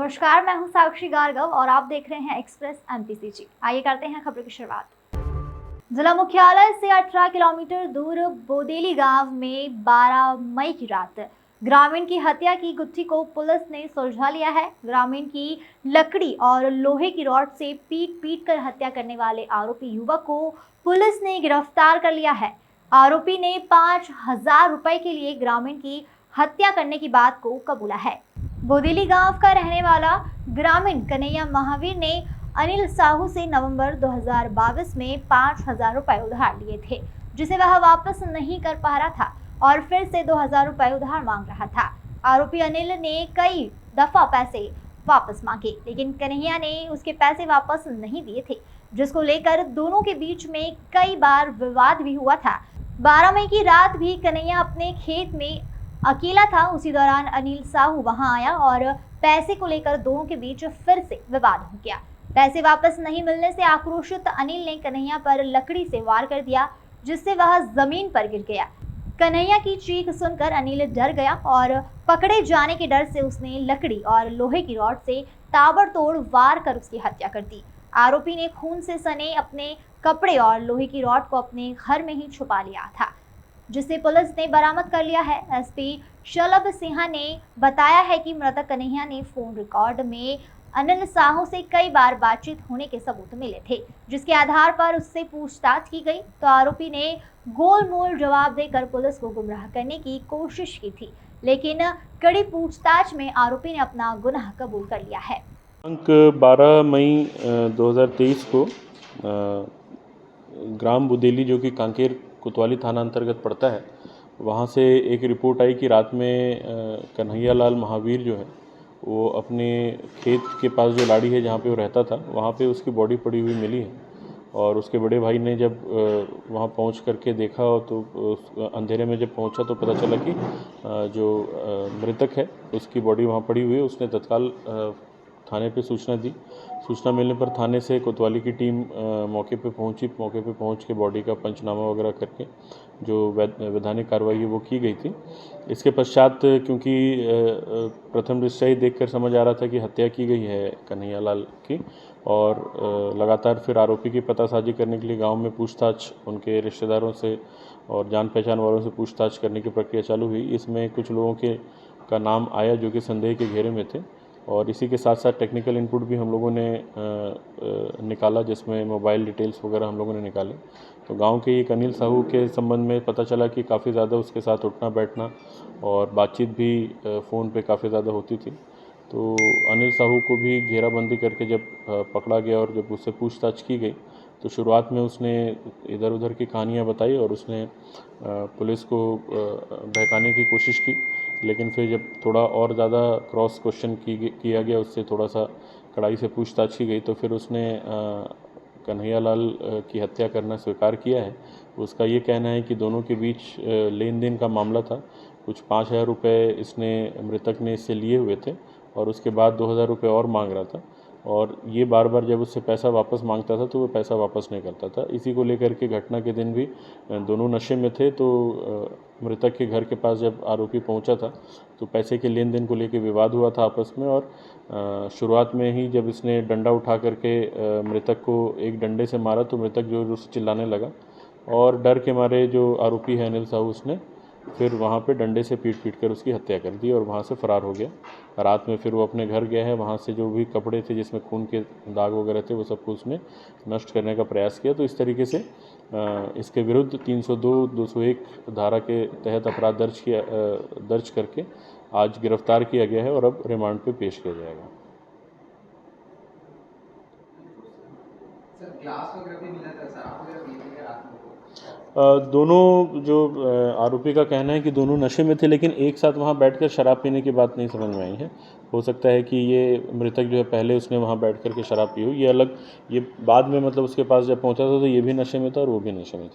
नमस्कार, मैं हूं साक्षी गार्गव और आप देख रहे हैं एक्सप्रेस एमपीसीजी। आइए करते हैं खबरों की शुरुआत। जिला मुख्यालय से 18 किलोमीटर दूर बोदेली गांव में 12 मई की रात ग्रामीण की हत्या की गुत्थी को पुलिस ने सुलझा लिया है। ग्रामीण की लकड़ी और लोहे की रॉड से पीट कर हत्या करने वाले आरोपी युवक को पुलिस ने गिरफ्तार कर लिया है। आरोपी ने 5,000 रुपए के लिए ग्रामीण की हत्या करने की बात को कबूला है। बोदेली गांव का रहने वाला ग्रामीण कन्हैया महावीर ने अनिल साहू से नवंबर 2022 में 5,000 रुपए उधार लिए थे, जिसे वह वापस नहीं कर पा रहा था और फिर से 2,000 रुपए उधार मांग रहा था। आरोपी अनिल ने कई दफा पैसे वापस मांगे, लेकिन कन्हैया ने उसके पैसे वापस नहीं दिए थे, जिसको लेकर दोनों के बीच में कई बार विवाद भी हुआ था। 12 मई की रात भी कन्हैया अपने खेत में अकेला था। उसी दौरान अनिल साहू वहां आया और पैसे को लेकर दोनों के बीच फिर से विवाद हो गया। पैसे वापस नहीं मिलने से आक्रोशित अनिल ने कन्हैया पर लकड़ी से वार कर दिया, जिससे वह जमीन पर गिर गया। कन्हैया की चीख सुनकर अनिल डर गया और पकड़े जाने के डर से उसने लकड़ी और लोहे की रॉड से ताबड़तोड़ वार कर उसकी हत्या कर दी। आरोपी ने खून से सने अपने कपड़े और लोहे की रॉड को अपने घर में ही छुपा लिया था, जिसे पुलिस ने बरामद कर लिया है। एसपी शलभ सिन्हा ने बताया है कि मृतक कन्हैया ने फोन रिकॉर्ड में अनिल साहू से कई बार बातचीत होने के सबूत मिले थे, जिसके आधार पर उससे पूछताछ की गई तो आरोपी ने गोलमोल जवाब देकर पुलिस को गुमराह करने की कोशिश की थी, लेकिन कड़ी पूछताछ में आरोपी ने अपना गुनाह कबूल कर लिया है। 12 मई 2023 को ग्राम बुदेली, जो कि कांकेर कोतवाली थाना अंतर्गत पड़ता है, वहाँ से एक रिपोर्ट आई कि रात में कन्हैया लाल महावीर जो है वो अपने खेत के पास जो लाड़ी है जहाँ पे वो रहता था, वहाँ पे उसकी बॉडी पड़ी हुई मिली है। और उसके बड़े भाई ने जब वहाँ पहुँच करके देखा तो अंधेरे में जब पहुँचा तो पता चला कि जो मृतक है उसकी बॉडी वहाँ पड़ी हुई है। उसने तत्काल थाने पे सूचना दी। सूचना मिलने पर थाने से कोतवाली की टीम मौके पे पहुंची। मौके पे पहुंच के बॉडी का पंचनामा वगैरह करके जो वैधानिक कार्रवाई है वो की गई थी। इसके पश्चात क्योंकि प्रथम दृष्टया ही देखकर समझ आ रहा था कि हत्या की गई है कन्हैया लाल की, और लगातार फिर आरोपी की पतासाजी करने के लिए गाँव में पूछताछ उनके रिश्तेदारों से और जान पहचान वालों से पूछताछ करने की प्रक्रिया चालू हुई। इसमें कुछ लोगों का नाम आया जो कि संदेह के घेरे में थे, और इसी के साथ साथ टेक्निकल इनपुट भी हम लोगों ने निकाला, जिसमें मोबाइल डिटेल्स वगैरह हम लोगों ने निकाले। तो गांव के एक अनिल साहू के संबंध में पता चला कि काफ़ी ज़्यादा उसके साथ उठना बैठना और बातचीत भी फ़ोन पे काफ़ी ज़्यादा होती थी। तो अनिल साहू को भी घेराबंदी करके जब पकड़ा गया और जब उससे पूछताछ की गई तो शुरुआत में उसने इधर उधर की कहानियाँ बताई और उसने पुलिस को बहकाने की कोशिश की, लेकिन फिर जब थोड़ा और ज़्यादा क्रॉस क्वेश्चन किया गया, उससे थोड़ा सा कड़ाई से पूछताछ की गई, तो फिर उसने कन्हैया लाल की हत्या करना स्वीकार किया है। उसका ये कहना है कि दोनों के बीच लेन देन का मामला था। कुछ 5,000 रुपये इसने मृतक ने इससे लिए हुए थे और उसके बाद 2,000 रुपये और मांग रहा था, और ये बार बार जब उससे पैसा वापस मांगता था तो वो पैसा वापस नहीं करता था। इसी को लेकर के घटना के दिन भी दोनों नशे में थे। तो मृतक के घर के पास जब आरोपी पहुंचा था तो पैसे के लेन देन को लेकर विवाद हुआ था आपस में, और शुरुआत में ही जब इसने डंडा उठा करके मृतक को एक डंडे से मारा तो मृतक जो उससे चिल्लाने लगा, और डर के मारे जो आरोपी है अनिल साहू, उसने फिर वहाँ पे डंडे से पीट कर उसकी हत्या कर दी और वहाँ से फ़रार हो गया। रात में फिर वो अपने घर गया है, वहाँ से जो भी कपड़े थे जिसमें खून के दाग वगैरह थे वो सबको उसने नष्ट करने का प्रयास किया। तो इस तरीके से इसके विरुद्ध 302, 201 धारा के तहत अपराध दर्ज करके आज गिरफ्तार किया गया है और अब रिमांड पे पेश किया जाएगा। सर, ग्लास वगैरह भी मिला था, शराब वगैरह पी थी रात में? दोनों जो आरोपी का कहना है कि दोनों नशे में थे, लेकिन एक साथ वहाँ बैठकर शराब पीने की बात नहीं समझ में आई है। हो सकता है कि ये मृतक जो है पहले उसने वहाँ बैठ कर के शराब पी हो, ये अलग, ये बाद में मतलब उसके पास जब पहुँचा था तो ये भी नशे में था और वो भी नशे में था।